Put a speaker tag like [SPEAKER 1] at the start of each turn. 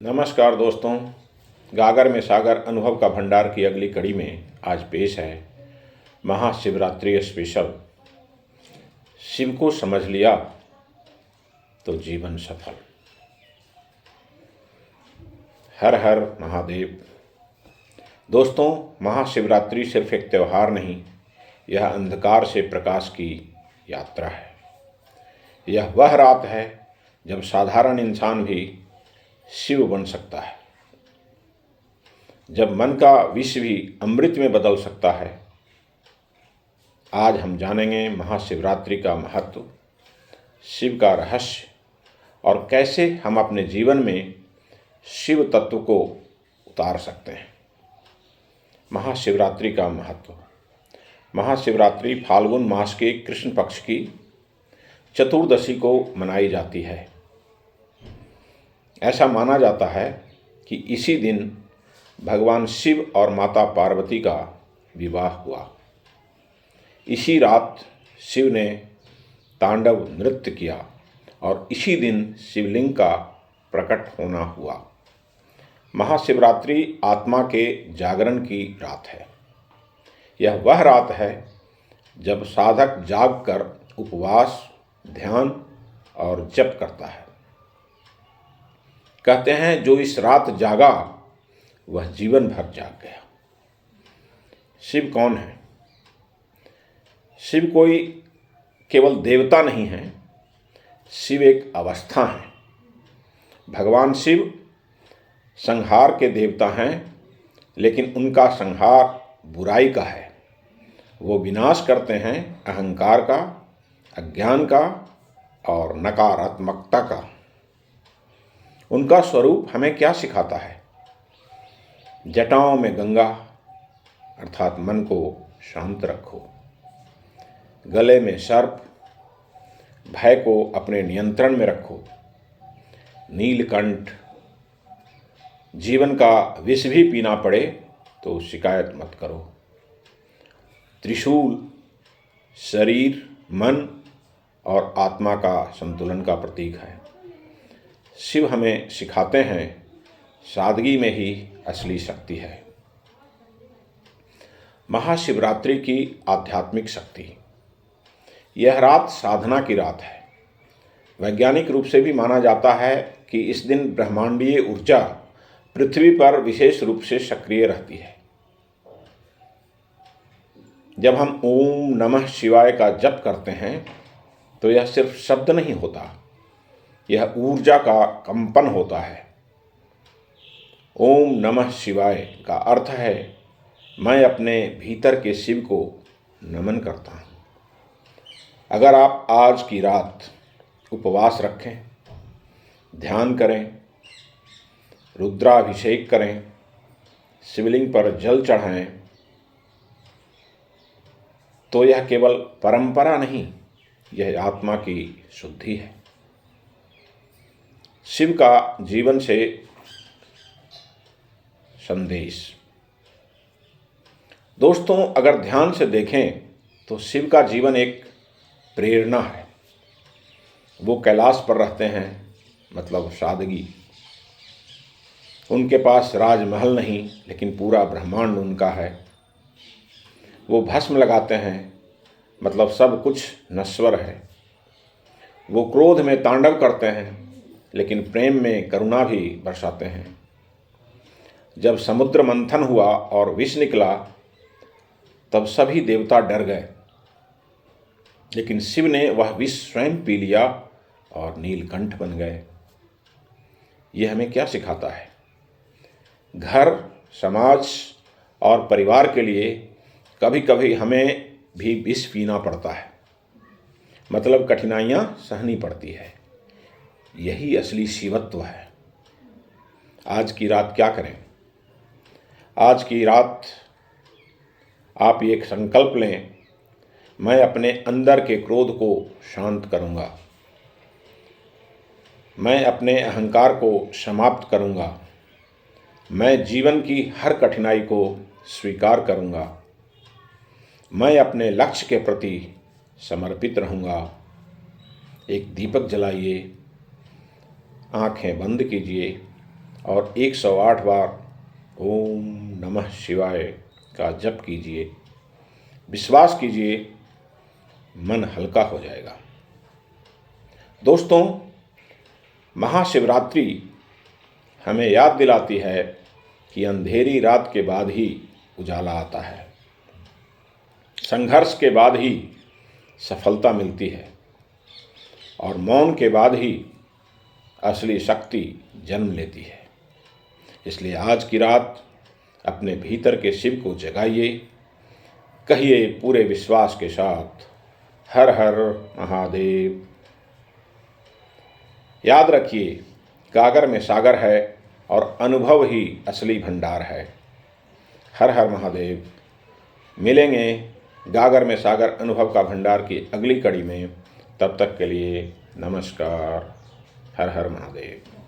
[SPEAKER 1] नमस्कार दोस्तों, गागर में सागर अनुभव का भंडार की अगली कड़ी में आज पेश है महाशिवरात्रि स्पेशल। शिव को समझ लिया तो जीवन सफल। हर हर महादेव। दोस्तों, महाशिवरात्रि सिर्फ एक त्यौहार नहीं, यह अंधकार से प्रकाश की यात्रा है। यह वह रात है जब साधारण इंसान भी शिव बन सकता है, जब मन का विष भी अमृत में बदल सकता है। आज हम जानेंगे महाशिवरात्रि का महत्व, शिव का रहस्य और कैसे हम अपने जीवन में शिव तत्व को उतार सकते हैं। महाशिवरात्रि का महत्व। महाशिवरात्रि फाल्गुन मास के कृष्ण पक्ष की चतुर्दशी को मनाई जाती है। ऐसा माना जाता है कि इसी दिन भगवान शिव और माता पार्वती का विवाह हुआ। इसी रात शिव ने तांडव नृत्य किया और इसी दिन शिवलिंग का प्रकट होना हुआ। महाशिवरात्रि आत्मा के जागरण की रात है। यह वह रात है जब साधक जागकर उपवास, ध्यान और जप करता है। कहते हैं, जो इस रात जागा वह जीवन भर जाग गया। शिव कौन है? शिव कोई केवल देवता नहीं है, शिव एक अवस्था है। भगवान शिव संहार के देवता हैं, लेकिन उनका संहार बुराई का है। वो विनाश करते हैं अहंकार का, अज्ञान का और नकारात्मकता का। उनका स्वरूप हमें क्या सिखाता है? जटाओं में गंगा अर्थात मन को शांत रखो, गले में सर्प भय को अपने नियंत्रण में रखो, नीलकंठ जीवन का विष भी पीना पड़े तो शिकायत मत करो, त्रिशूल शरीर, मन और आत्मा का संतुलन का प्रतीक है। शिव हमें सिखाते हैं, सादगी में ही असली शक्ति है। महाशिवरात्रि की आध्यात्मिक शक्ति। यह रात साधना की रात है। वैज्ञानिक रूप से भी माना जाता है कि इस दिन ब्रह्मांडीय ऊर्जा पृथ्वी पर विशेष रूप से सक्रिय रहती है। जब हम ओम नमः शिवाय का जप करते हैं तो यह सिर्फ शब्द नहीं होता, यह ऊर्जा का कंपन होता है। ओम नमः शिवाय का अर्थ है मैं अपने भीतर के शिव को नमन करता हूँ। अगर आप आज की रात उपवास रखें, ध्यान करें, रुद्राभिषेक करें, शिवलिंग पर जल चढ़ाएं, तो यह केवल परंपरा नहीं, यह आत्मा की शुद्धि है। शिव का जीवन से संदेश। दोस्तों, अगर ध्यान से देखें तो शिव का जीवन एक प्रेरणा है। वो कैलाश पर रहते हैं, मतलब सादगी। उनके पास राजमहल नहीं, लेकिन पूरा ब्रह्मांड उनका है। वो भस्म लगाते हैं, मतलब सब कुछ नश्वर है। वो क्रोध में तांडव करते हैं, लेकिन प्रेम में करुणा भी बरसाते हैं। जब समुद्र मंथन हुआ और विष निकला तब सभी देवता डर गए, लेकिन शिव ने वह विष स्वयं पी लिया और नीलकंठ बन गए। यह हमें क्या सिखाता है? घर, समाज और परिवार के लिए कभी कभी हमें भी विष पीना पड़ता है, मतलब कठिनाइयाँ सहनी पड़ती है। यही असली शिवत्व है। आज की रात क्या करें? आज की रात आप एक संकल्प लें, मैं अपने अंदर के क्रोध को शांत करूंगा, मैं अपने अहंकार को समाप्त करूंगा, मैं जीवन की हर कठिनाई को स्वीकार करूंगा, मैं अपने लक्ष्य के प्रति समर्पित रहूंगा। एक दीपक जलाइए, आंखें बंद कीजिए और 108 बार ओम नमः शिवाय का जप कीजिए। विश्वास कीजिए, मन हल्का हो जाएगा। दोस्तों, महाशिवरात्रि हमें याद दिलाती है कि अंधेरी रात के बाद ही उजाला आता है, संघर्ष के बाद ही सफलता मिलती है और मौन के बाद ही असली शक्ति जन्म लेती है। इसलिए आज की रात अपने भीतर के शिव को जगाइए, कहिए पूरे विश्वास के साथ, हर हर महादेव। याद रखिए, गागर में सागर है और अनुभव ही असली भंडार है। हर हर महादेव। मिलेंगे गागर में सागर अनुभव का भंडार की अगली कड़ी में। तब तक के लिए नमस्कार। हर हर महादेव।